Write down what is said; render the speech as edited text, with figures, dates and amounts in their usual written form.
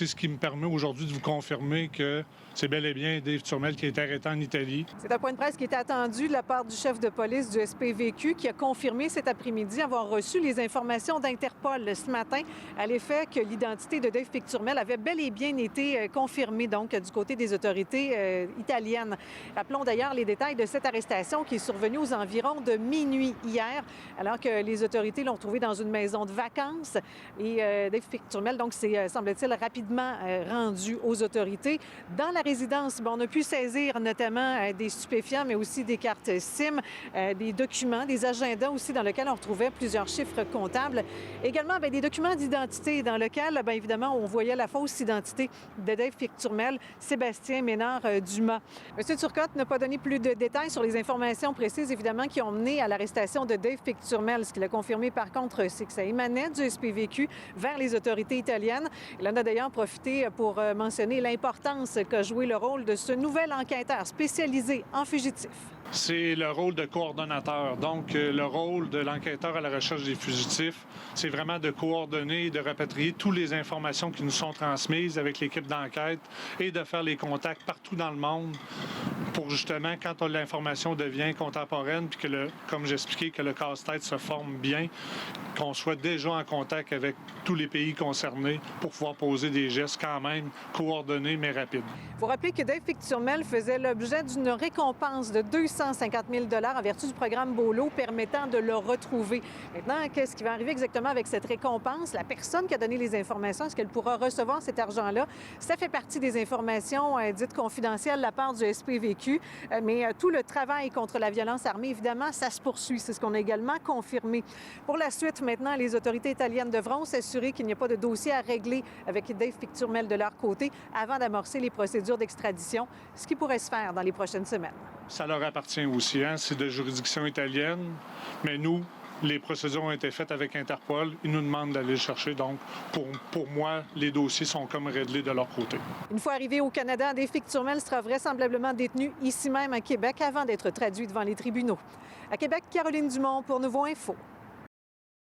c'est ce qui me permet aujourd'hui de vous confirmer que c'est bel et bien Dave Turmel qui est arrêté en Italie. C'est un point de presse qui était attendu de la part du chef de police du SPVQ qui a confirmé cet après-midi avoir reçu les informations d'Interpol ce matin à l'effet que l'identité de Dave Picturmel avait bel et bien été confirmée donc du côté des autorités italiennes. Rappelons d'ailleurs les détails de cette arrestation qui est survenue aux environs de minuit hier, alors que les autorités l'ont retrouvé dans une maison de vacances. Et Dave Picturmel, donc, s'est, semble-t-il, rapidement rendu aux autorités. Dans la résidence, on a pu saisir notamment des stupéfiants, mais aussi des cartes SIM, des documents, des agendas aussi dans lesquels on retrouvait plusieurs chiffres comptables. Également, des documents d'identité dans lesquels, évidemment, on voyait la fausse identité de Dave Picturmel, Sébastien Ménard-Dumas. M. Turcotte n'a pas donné plus de détails sur les informations précises, évidemment, qui ont mené à l'arrestation de Dave Picturmel. Ce qu'il a confirmé, par contre, c'est que ça émanait du SPVQ vers les autorités italiennes. Il en a d'ailleurs profité pour mentionner l'importance qu'a joué le rôle de ce nouvel enquêteur spécialisé en fugitifs. C'est le rôle de coordonnateur. Donc, le rôle de l'enquêteur à la recherche des fugitifs, c'est vraiment de coordonner et de rapatrier toutes les informations qui nous sont transmises avec l'équipe d'enquête et de faire les contacts partout dans le monde pour justement, quand l'information devient contemporaine, puis que, comme j'expliquais, que le casse-tête se forme bien, qu'on soit déjà en contact avec tous les pays concernés pour pouvoir poser des gestes quand même coordonnés mais rapides. Il faut rappeler que Dave Picturmel faisait l'objet d'une récompense de 250 000 en vertu du programme BOLO permettant de le retrouver. Maintenant, qu'est-ce qui va arriver exactement avec cette récompense? La personne qui a donné les informations, est-ce qu'elle pourra recevoir cet argent-là? Ça fait partie des informations dites confidentielles de la part du SPVQ, mais tout le travail contre la violence armée, évidemment, ça se poursuit. C'est ce qu'on a également confirmé. Pour la suite, maintenant, les autorités italiennes devront s'assurer qu'il n'y a pas de dossier à régler avec Dave Picturmel de leur côté avant d'amorcer les procédures d'extradition, ce qui pourrait se faire dans les prochaines semaines. Ça leur appartient aussi, c'est de juridiction italienne, mais nous, les procédures ont été faites avec Interpol. Ils nous demandent d'aller le chercher. Donc, pour moi, les dossiers sont comme réglés de leur côté. Une fois arrivé au Canada, Dave Picturmel sera vraisemblablement détenu ici même à Québec avant d'être traduit devant les tribunaux. À Québec, Caroline Dumont pour Nouveau Info.